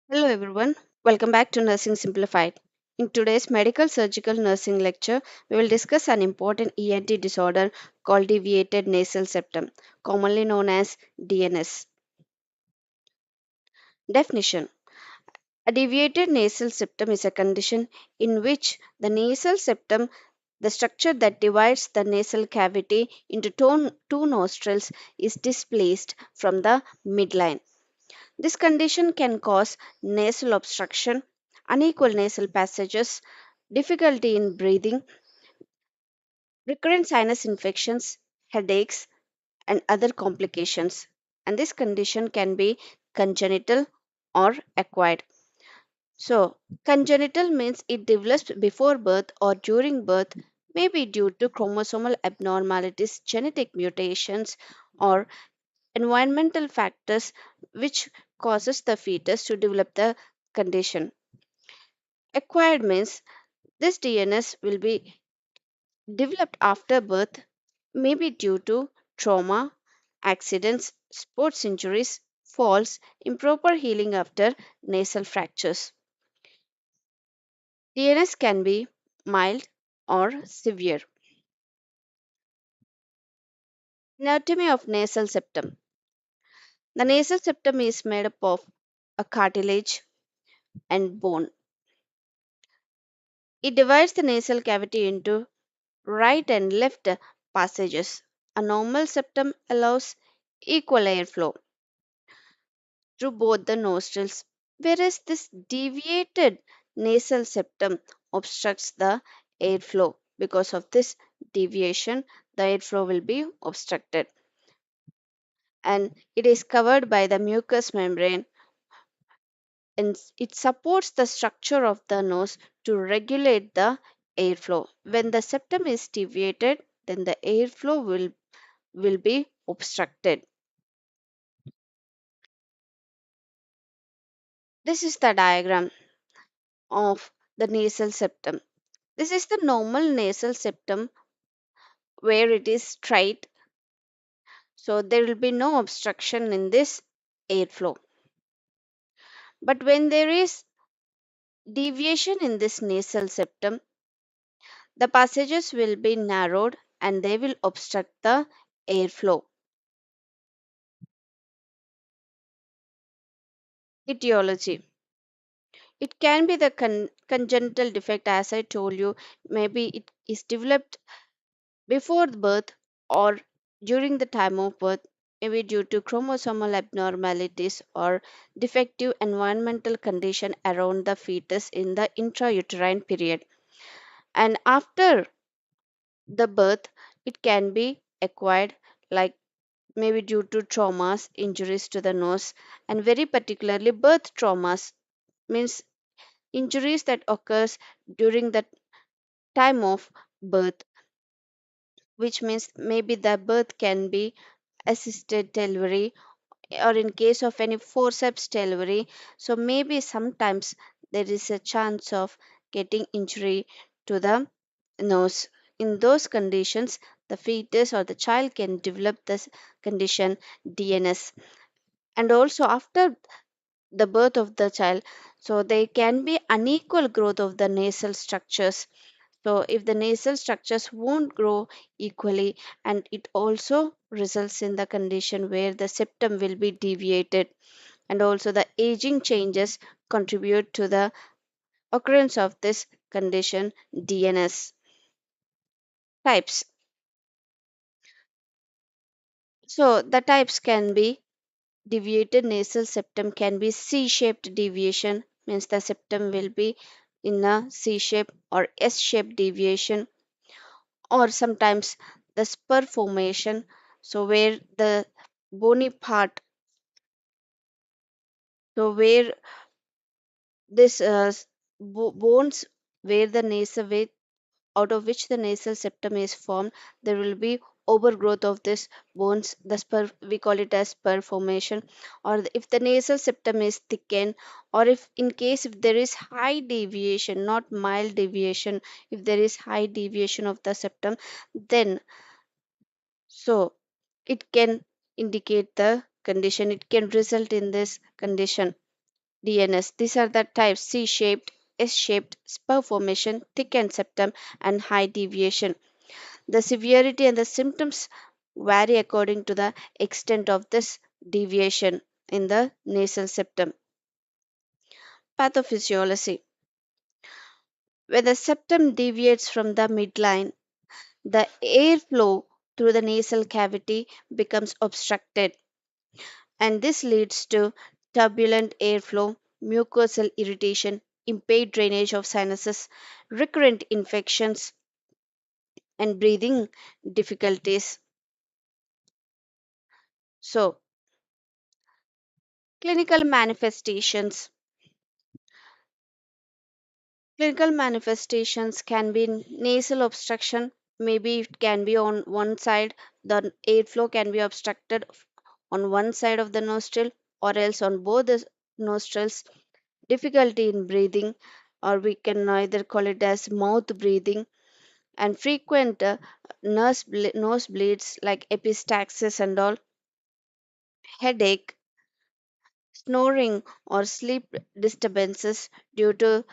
Hello everyone, welcome back to Nursing Simplified. In today's medical surgical nursing lecture, we will discuss an important ENT disorder called deviated nasal septum, commonly known as DNS. Definition: a deviated nasal septum is a condition in which the nasal septum, the structure that divides the nasal cavity into two nostrils, is displaced from the midline. This condition can cause nasal obstruction, unequal nasal passages, difficulty in breathing, recurrent sinus infections, headaches, and other complications. And this condition can be congenital or acquired. So, congenital means it develops before birth or during birth, may be due to chromosomal abnormalities, genetic mutations, or environmental factors which causes the fetus to develop the condition. Acquired means this DNS will be developed after birth, maybe due to trauma, accidents, sports injuries, falls, improper healing after nasal fractures. DNS can be mild or severe. Anatomy of nasal septum. The nasal septum is made up of a cartilage and bone. It divides the nasal cavity into right and left passages. A normal septum allows equal airflow through both the nostrils, whereas this deviated nasal septum obstructs the airflow. Because of this deviation, the airflow will be obstructed and it is covered by the mucous membrane and it supports the structure of the nose to regulate the airflow. When the septum is deviated, then the airflow will be obstructed. This is the diagram of the nasal septum. This is the normal nasal septum where it is straight, so there will be no obstruction in this airflow. But when there is deviation in this nasal septum, the passages will be narrowed and they will obstruct the airflow. Etiology: it can be the congenital defect, as I told you, maybe it is developed before birth or during the time of birth, maybe due to chromosomal abnormalities or defective environmental condition around the fetus in the intrauterine period. And after the birth, it can be acquired, like maybe due to traumas, injuries to the nose, and very particularly birth traumas means injuries that occurs during the time of birth, which means maybe the birth can be assisted delivery or in case of any forceps delivery. So maybe sometimes there is a chance of getting injury to the nose. In those conditions, the fetus or the child can develop this condition DNS. And also after the birth of the child, so there can be unequal growth of the nasal structures. So if the nasal structures won't grow equally, and it also results in the condition where the septum will be deviated, and also the aging changes contribute to the occurrence of this condition DNS. Types: so the types can be deviated nasal septum can be C-shaped deviation, means the septum will be in a C shape, or S-shaped deviation, or sometimes the spur formation, so where the bony part, so where this bones where the nasal way out of which the nasal septum is formed, there will be overgrowth of this bones, the spur, we call it as spur formation. Or if the nasal septum is thickened, or if in case if there is high deviation, not mild deviation, if there is high deviation of the septum, then so it can indicate the condition, it can result in this condition DNS. These are the types: C-shaped, S-shaped, spur formation, thickened septum, and high deviation. The severity and the symptoms vary according to the extent of this deviation in the nasal septum. Pathophysiology. When the septum deviates from the midline, the airflow through the nasal cavity becomes obstructed, and this leads to turbulent airflow, mucosal irritation, impaired drainage of sinuses, recurrent infections, and breathing difficulties. So, clinical manifestations. Clinical manifestations can be nasal obstruction, maybe it can be on one side, the airflow can be obstructed on one side of the nostril or else on both the nostrils, difficulty in breathing, or we can either call it as mouth breathing, and frequent nose bleeds like epistaxis and all, headache, snoring, or sleep disturbances due to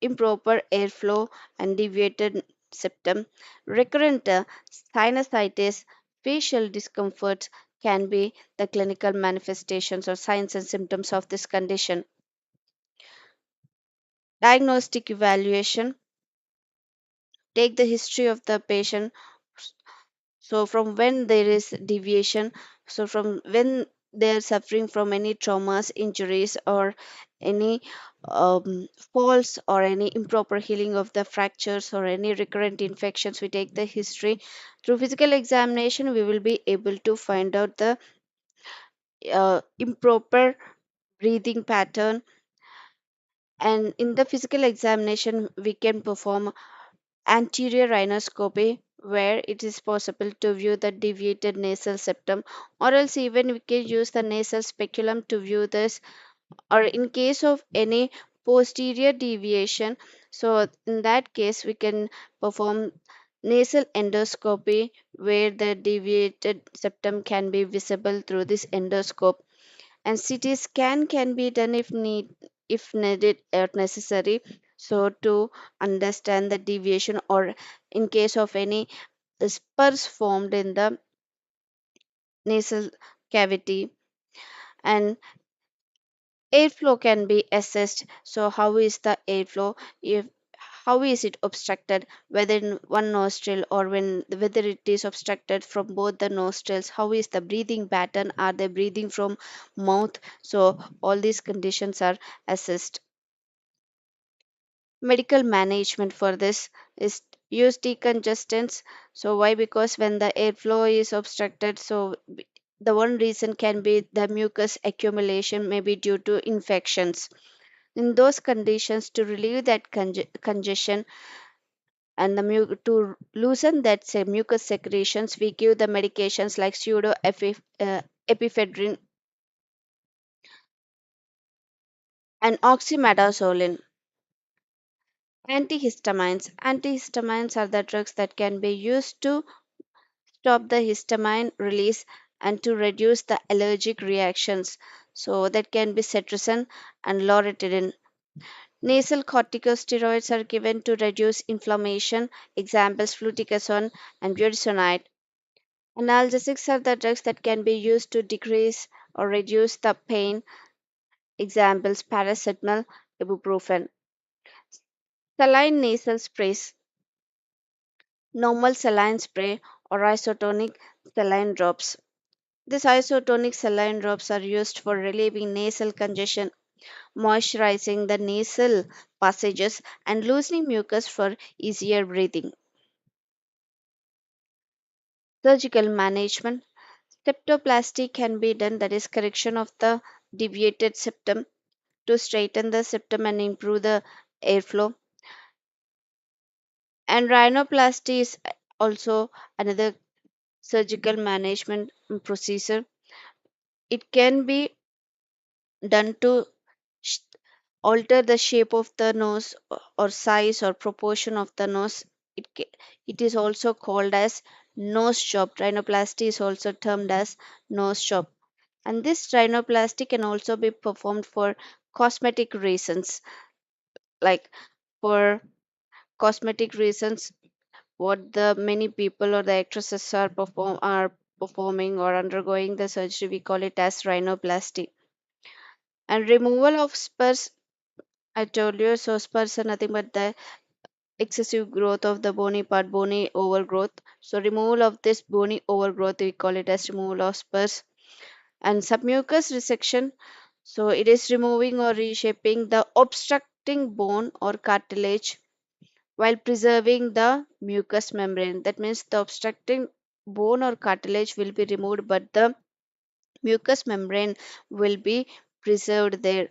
improper airflow and deviated septum, recurrent sinusitis, facial discomforts can be the clinical manifestations or signs and symptoms of this condition. Diagnostic evaluation. Take the history of the patient. So, from when there is deviation, so from when they are suffering from any traumas, injuries, or any falls, or any improper healing of the fractures, or any recurrent infections, we take the history. Through physical examination, we will be able to find out the improper breathing pattern, and in the physical examination, we can perform anterior rhinoscopy where it is possible to view the deviated nasal septum, or else even we can use the nasal speculum to view this, or in case of any posterior deviation, so in that case we can perform nasal endoscopy where the deviated septum can be visible through this endoscope, and CT scan can be done if needed or necessary, so to understand the deviation, or in case of any spurs formed in the nasal cavity, and airflow can be assessed. So how is the airflow, if how is it obstructed, whether in one nostril or whether it is obstructed from both the nostrils, how is the breathing pattern, are they breathing from mouth, so all these conditions are assessed. Medical management for this is use decongestants. So why? Because when the airflow is obstructed, so the one reason can be the mucus accumulation, maybe due to infections. In those conditions, to relieve that congestion and to loosen that say, mucus secretions, we give the medications like epiphedrine and oxymetazoline. Antihistamines are the drugs that can be used to stop the histamine release and to reduce the allergic reactions. So that can be cetirizine and loratadine. Nasal corticosteroids are given to reduce inflammation. Examples fluticasone and budesonide. Analgesics are the drugs that can be used to decrease or reduce the pain. Examples paracetamol, ibuprofen. Saline nasal sprays, normal saline spray or isotonic saline drops. These isotonic saline drops are used for relieving nasal congestion, moisturizing the nasal passages, and loosening mucus for easier breathing. Surgical management. Septoplasty can be done, that is, correction of the deviated septum to straighten the septum and improve the airflow. And rhinoplasty is also another surgical management procedure. It can be done to sh- alter the shape of the nose or size or proportion of the nose. It is also called as nose job. Rhinoplasty is also termed as nose job. And this rhinoplasty can also be performed for cosmetic reasons. Like for cosmetic reasons, what the many people or the actresses are performing or undergoing the surgery, we call it as rhinoplasty. And removal of spurs, I told you, so spurs are nothing but the excessive growth of the bony part, bony overgrowth. So removal of this bony overgrowth, we call it as removal of spurs. And submucous resection, so it is removing or reshaping the obstructing bone or cartilage while preserving the mucous membrane. That means the obstructing bone or cartilage will be removed, but the mucous membrane will be preserved there.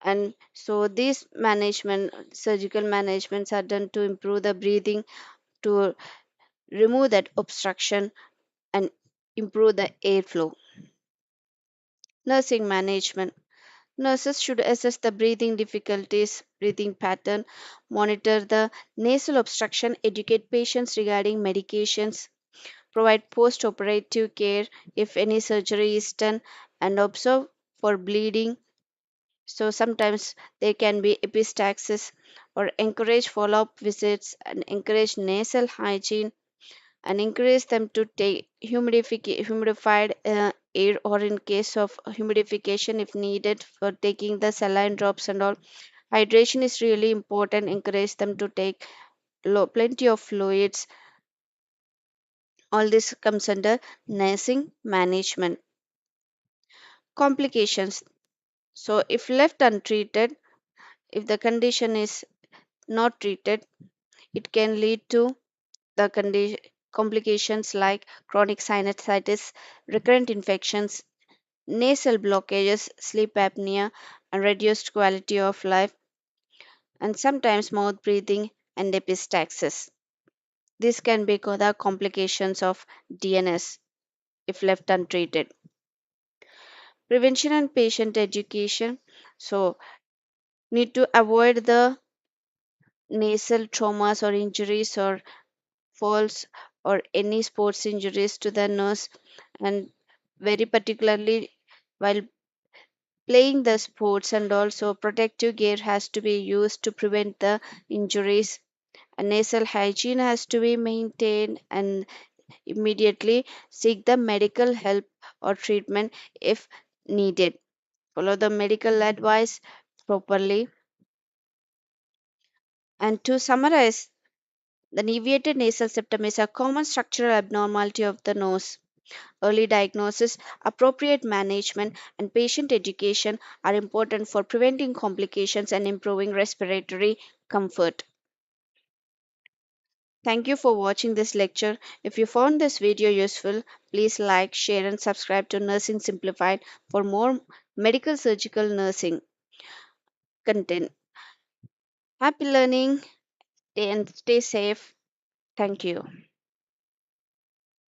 And so these management, surgical managements are done to improve the breathing, to remove that obstruction and improve the airflow. Nursing management. Nurses should assess the breathing difficulties, breathing pattern, monitor the nasal obstruction, educate patients regarding medications, provide post operative care if any surgery is done, and observe for bleeding. So sometimes there can be epistaxis, or encourage follow up visits and encourage nasal hygiene and encourage them to take humidified air, or in case of humidification if needed for taking the saline drops and all. Hydration is really important. Encourage them to take plenty of fluids. All this comes under nursing management. Complications. So if left untreated, if the condition is not treated, it can lead to the complications like chronic sinusitis, recurrent infections, nasal blockages, sleep apnea, and reduced quality of life, and sometimes mouth breathing and epistaxis. This can be the complications of DNS if left untreated. Prevention and patient education. So, need to avoid the nasal traumas or injuries or falls or any sports injuries to the nose, and very particularly while playing the sports, and also protective gear has to be used to prevent the injuries, and nasal hygiene has to be maintained, and immediately seek the medical help or treatment if needed. Follow the medical advice properly. And to summarize, the deviated nasal septum is a common structural abnormality of the nose. Early diagnosis, appropriate management, and patient education are important for preventing complications and improving respiratory comfort. Thank you for watching this lecture. If you found this video useful, please like, share, and subscribe to Nursing Simplified for more medical surgical nursing content. Happy learning and stay safe. Thank you.